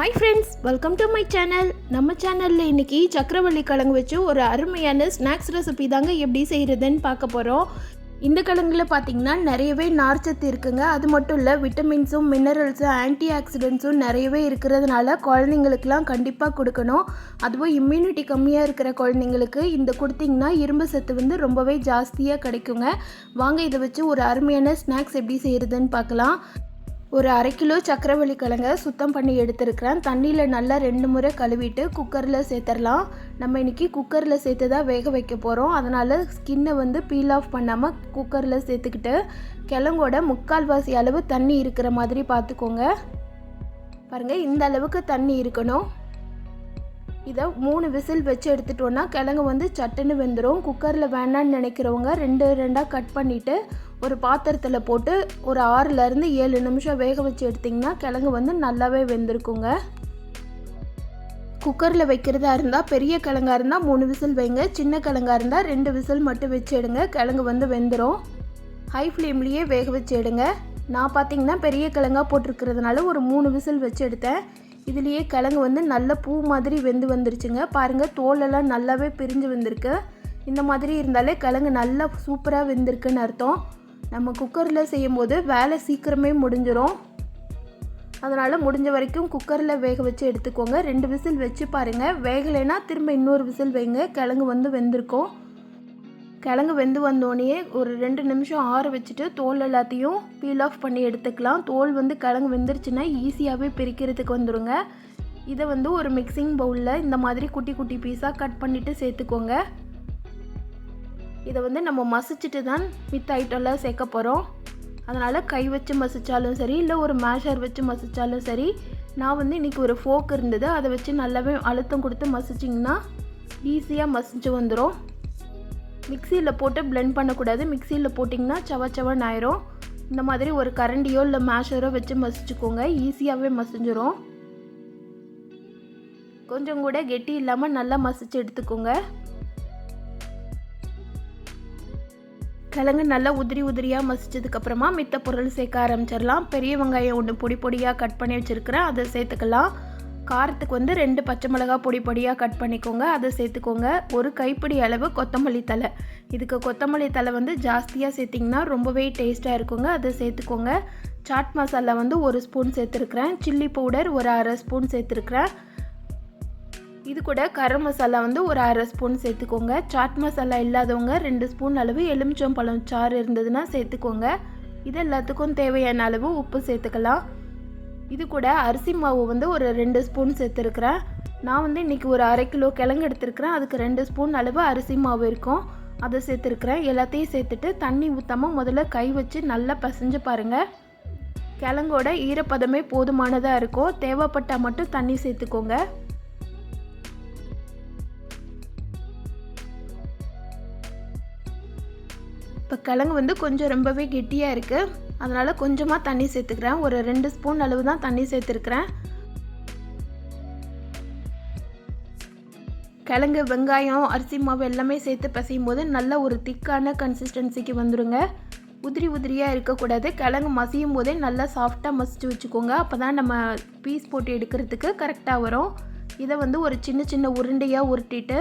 Hi friends, welcome to my channel. நம்ம சேனலில் இன்றைக்கி சக்கரவள்ளி கிழங்கு வச்சு ஒரு அருமையான ஸ்நாக்ஸ் ரெசிபி தாங்க எப்படி செய்கிறதுன்னு பார்க்க போகிறோம். இந்த கிழங்குல பார்த்திங்கன்னா நிறையவே நார்ச்சத்து இருக்குங்க. அது மட்டும் இல்லை, விட்டமின்ஸும் மினரல்ஸும் ஆன்டி ஆக்சிடென்ட்ஸும் நிறையவே இருக்கிறதுனால குழந்தைங்களுக்கெலாம் கண்டிப்பாக கொடுக்கணும். அதுவும் இம்யூனிட்டி கம்மியாக இருக்கிற குழந்தைங்களுக்கு இந்த கொடுத்திங்கன்னா இரும்பு சத்து ரொம்பவே ஜாஸ்தியாக கிடைக்குங்க. வாங்க இதை வச்சு ஒரு அருமையான ஸ்நாக்ஸ் எப்படி செய்கிறதுன்னு பார்க்கலாம். ஒரு 1/2 கிலோ சக்கரவள்ளி கிழங்க சுத்தம் பண்ணி எடுத்துருக்கிறேன். தண்ணியில் நல்லா 2 முறை கழுவிட்டு குக்கரில் சேர்த்துடலாம். நம்ம இன்றைக்கி குக்கரில் சேர்த்து தான் வேக வைக்க போகிறோம். அதனால் ஸ்கின்னை பீல் ஆஃப் பண்ணாமல் குக்கரில் சேர்த்துக்கிட்டு கிழங்கோட 3/4 அளவு தண்ணி இருக்கிற மாதிரி பார்த்துக்கோங்க. பாருங்கள், இந்த அளவுக்கு தண்ணி இருக்கணும். இதை 3 விசில் வச்சு எடுத்துட்டோன்னா கிழங்கு சட்டுன்னு வெந்துடும். குக்கரில் வேண்டான்னு நினைக்கிறவங்க 2 கட் பண்ணிவிட்டு ஒரு பாத்திரத்தில் போட்டு ஒரு 6லேருந்து 7 நிமிஷம் வேக வச்சு எடுத்திங்கன்னா கிழங்கு நல்லாவே வெந்திருக்குங்க. குக்கரில் வைக்கிறதா இருந்தால் பெரிய கிழங்கா இருந்தால் 3 விசில் வைங்க. சின்ன கிழங்கா இருந்தால் 2 விசில் மட்டும் வச்சு எடுங்க. கிழங்கு வெந்துடும். ஹை ஃப்ளேம்லேயே வேக வச்சு எடுங்க. நான் பார்த்திங்கன்னா பெரிய கிழங்கா போட்டிருக்கிறதுனால ஒரு 3 விசில் வச்சு எடுத்தேன். இதுலேயே கிழங்கு நல்ல பூ மாதிரி வந்துருச்சுங்க. பாருங்கள், தோலெல்லாம் நல்லாவே பிரிஞ்சு வந்திருக்கு. இந்த மாதிரி இருந்தாலே கிழங்கு நல்லா சூப்பராக வெந்திருக்குன்னு அர்த்தம். நம்ம குக்கரில் செய்யும் போது வேலை சீக்கிரமே முடிஞ்சிடும். அதனால் முடிஞ்ச வரைக்கும் குக்கரில் வேக வச்சு எடுத்துக்கோங்க. 2 விசில் வச்சு பாருங்கள். வேகலைன்னா திரும்ப இன்னொரு விசில் வைங்க. கிழங்கு வெந்திருக்கும். கிழங்கு வெந்து வந்தோடனே ஒரு 2 நிமிஷம் ஆற வச்சுட்டு தோல் எல்லாத்தையும் பீல் ஆஃப் பண்ணி எடுத்துக்கலாம். தோல் கிழங்கு வெந்துருச்சுன்னா ஈஸியாகவே பிரிக்கிறதுக்கு வந்துடுங்க. இதை ஒரு மிக்சிங் பவுலில் இந்த மாதிரி குட்டி குட்டி பீஸாக கட் பண்ணிவிட்டு சேர்த்துக்கோங்க. இதை நம்ம மசிச்சுட்டு தான் மித்த ஐட்டம்லாம் சேர்க்க போகிறோம். அதனால் கை வச்சு மசித்தாலும் சரி, இல்லை ஒரு மேஷர் வச்சு மசித்தாலும் சரி. நான் இன்றைக்கி ஒரு ஃபோக் இருந்தது, அதை வச்சு நல்லாவே அழுத்தம் கொடுத்து மசிச்சிங்கன்னா ஈஸியாக மசிச்சு வந்துடும். மிக்சியில் போட்டு பிளெண்ட் பண்ணக்கூடாது. மிக்சியில் போட்டிங்கன்னா சவச்சவன் ஆயிரும். இந்த மாதிரி ஒரு கரண்டியோ இல்லை மேஷரோ வச்சு மசிச்சுக்கோங்க. ஈஸியாகவே மசிஞ்சிரும். கொஞ்சம் கூட கெட்டி இல்லாமல் நல்லா மசிச்சு எடுத்துக்கோங்க. கிழங்கு நல்லா உதிரியாக மசிச்சதுக்கப்புறமா மித்த பொருள் சேர்க்க ஆரம்பிச்சிடலாம். பெரிய வெங்காயம் 1 பொடி பொடியாக கட் பண்ணி வச்சுருக்கிறேன், அதை சேர்த்துக்கலாம். காரத்துக்கு 2 பச்சை மிளகாய் பொடி பொடியாக கட் பண்ணிக்கோங்க, அதை சேர்த்துக்கோங்க. ஒரு கைப்பிடி அளவு கொத்தமல்லி தழை. இதுக்கு கொத்தமல்லி தழை ஜாஸ்தியாக சேர்த்திங்கன்னா ரொம்பவே டேஸ்ட்டாக இருக்குங்க, அதை சேர்த்துக்கோங்க. சாட் மசாலா 1 ஸ்பூன் சேர்த்துருக்குறேன். சில்லி பவுடர் ஒரு 1/2 ஸ்பூன் சேர்த்துருக்குறேன். இது கூட கரம் மசாலா ஒரு 1/2 ஸ்பூன் சேர்த்துக்கோங்க. சாட் மசாலா இல்லாதவங்க 2 ஸ்பூன் அளவு எலுமிச்சம்பழம் சாறு இருந்ததுன்னா சேர்த்துக்கோங்க. இது எல்லாத்துக்கும் தேவையான அளவு உப்பு சேர்த்துக்கலாம். இது கூட அரிசி மாவு ஒரு 2 ஸ்பூன் சேர்த்துருக்குறேன். நான் இன்றைக்கி ஒரு 1/2 கிலோ கிழங்கு எடுத்துருக்கிறேன். அதுக்கு 2 ஸ்பூன் அளவு அரிசி மாவு இருக்கும், அதை சேர்த்துருக்குறேன். எல்லாத்தையும் சேர்த்துட்டு தண்ணி ஊற்றாமல் முதல்ல கை வச்சு நல்லா பிசைஞ்சு பாருங்கள். கிழங்கோட ஈரப்பதமே போதுமானதாக இருக்கும். தேவைப்பட்டால் மட்டும் தண்ணி சேர்த்துக்கோங்க. இப்போ கிழங்கு கொஞ்சம் ரொம்பவே கெட்டியாக இருக்குது. அதனால் கொஞ்சமாக தண்ணி சேர்த்துக்கிறேன். ஒரு 2 ஸ்பூன் அளவு தான் தண்ணி சேர்த்துருக்குறேன். கிழங்கு, வெங்காயம், அரிசி மாவு எல்லாமே சேர்த்து பிசையும் போது நல்ல ஒரு திக்கான கன்சிஸ்டன்சிக்கு வந்துடுங்க. உதிரியாக இருக்கக்கூடாது. கிழங்கு மசியும் போதே நல்லா சாஃப்டாக மசிச்சு வச்சுக்கோங்க. அப்போ தான் நம்ம பீஸ் போட்டு எடுக்கிறதுக்கு கரெக்டாக வரும். இதை ஒரு சின்ன உருண்டையாக உருட்டிட்டு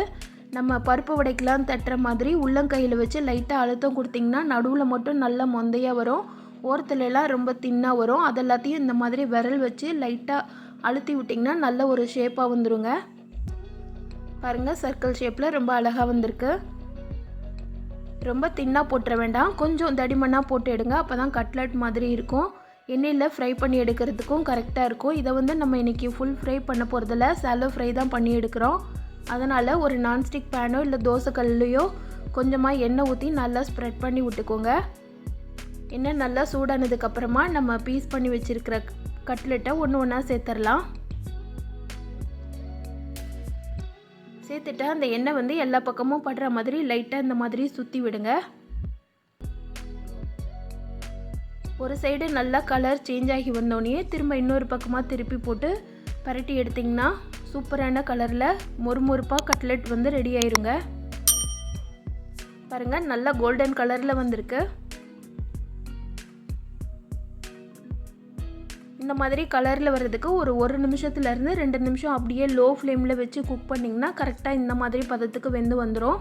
நம்ம பருப்பு வடைக்கெலாம் தட்டுற மாதிரி உள்ளங்கையில் வச்சு லைட்டாக அழுத்தம் கொடுத்திங்கன்னா நடுவில் மட்டும் நல்லா மொந்தையாக வரும். ஓரத்துலலாம் ரொம்ப தின்னாக வரும். அதெல்லாத்தையும் இந்த மாதிரி விரல் வச்சு லைட்டாக அழுத்தி விட்டிங்கன்னா நல்ல ஒரு ஷேப்பாக வந்துடுங்க. பாருங்கள், சர்க்கிள் ஷேப்பில் ரொம்ப அழகாக வந்திருக்கு. ரொம்ப தின்னாக போட்டுற வேண்டாம், கொஞ்சம் தடிமனாக போட்டு எடுங்க. அப்போ தான் கட்லட் மாதிரி இருக்கும். எண்ணெயில் ஃப்ரை பண்ணி எடுக்கிறதுக்கும் கரெக்டாக இருக்கும். இதை நம்ம இன்றைக்கி ஃபுல் ஃப்ரை பண்ண போகிறதில்ல, சாலோ ஃப்ரை தான் பண்ணி எடுக்கிறோம். அதனால் ஒரு நான்ஸ்டிக் பேனோ இல்லை தோசை கல்லையோ கொஞ்சமாக எண்ணெய் ஊற்றி நல்லா ஸ்ப்ரெட் பண்ணி விட்டுக்கோங்க. எண்ணெய் நல்லா சூடானதுக்கப்புறமா நம்ம பீஸ் பண்ணி வச்சுருக்கிற கட்லெட்டை ஒன்றா சேர்த்துடலாம். சேர்த்துட்டு அந்த எண்ணெய் எல்லா பக்கமும் படுற மாதிரி லைட்டாக இந்த மாதிரி சுற்றி விடுங்க. ஒரு சைடு நல்லா கலர் சேஞ்ச் ஆகி வந்தோடனே திரும்ப இன்னொரு பக்கமாக திருப்பி போட்டு பரட்டி எடுத்திங்கன்னா சூப்பரான கலரில் மொறுமொறுப்பாக கட்லெட் ரெடி ஆயிருங்க. பாருங்கள், நல்லா கோல்டன் கலரில் வந்திருக்கு. இந்த மாதிரி கலரில் வர்றதுக்கு ஒரு நிமிஷத்துலேருந்து 2 நிமிஷம் அப்படியே லோ ஃப்ளேமில் வச்சு குக் பண்ணிங்கன்னா கரெக்டாக இந்த மாதிரி பதத்துக்கு வெந்து வந்துடும்.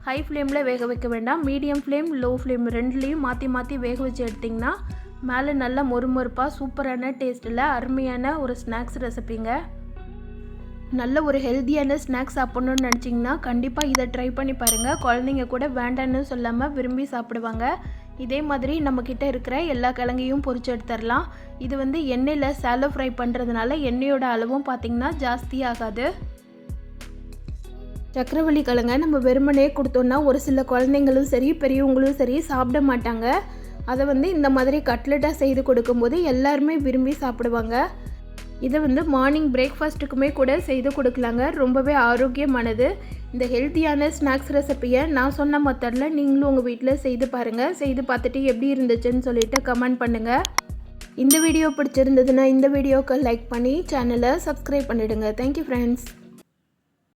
ஹை ஃப்ளேமில் வேக வைக்க வேண்டாம், மீடியம் ஃப்ளேம் லோ ஃப்ளேம் ரெண்டுலேயும் மாற்றி வேக வச்சு எடுத்திங்கன்னா மேலே நல்லா மொறுமொறுப்பாக சூப்பரான டேஸ்ட்டில் அருமையான ஒரு ஸ்நாக்ஸ் ரெசிபிங்க. நல்ல ஒரு ஹெல்த்தியான ஸ்நாக்ஸ் சாப்பிட்ணுன்னு நினச்சிங்கன்னா கண்டிப்பாக இதை ட்ரை பண்ணி பாருங்கள். குழந்தைங்க கூட வேண்டான்னு சொல்லாமல் விரும்பி சாப்பிடுவாங்க. இதே மாதிரி நம்மக்கிட்ட இருக்கிற எல்லா கிழங்கையும் பொரிச்சு எடுத்துடலாம். இது எண்ணெயில் சாலோ ஃப்ரை பண்ணுறதுனால எண்ணெயோட அளவும் பார்த்திங்கன்னா ஜாஸ்தி ஆகாது. சக்கரவள்ளி கிழங்க நம்ம வெறுமனே கொடுத்தோன்னா ஒரு சில குழந்தைங்களும் சரி பெரியவங்களும் சரி சாப்பிட மாட்டாங்க. அதை இந்த மாதிரி கட்லெட்டாக செய்து கொடுக்கும்போது எல்லாருமே விரும்பி சாப்பிடுவாங்க. இதை மார்னிங் பிரேக்ஃபாஸ்ட்டுக்குமே கூட செய்து கொடுக்கலாங்க. ரொம்பவே ஆரோக்கியமானது. இந்த ஹெல்த்தியான ஸ்நாக்ஸ் ரெசிப்பியை நான் சொன்ன மெத்தடில் நீங்களும் உங்கள் வீட்டில் செய்து பாருங்கள். செய்து பார்த்துட்டு எப்படி இருந்துச்சுன்னு சொல்லிவிட்டு கமெண்ட் பண்ணுங்கள். இந்த வீடியோ பிடிச்சிருந்ததுன்னா இந்த வீடியோவுக்கு லைக் பண்ணி சேனலை சப்ஸ்கிரைப் பண்ணிவிடுங்க. Thank you friends.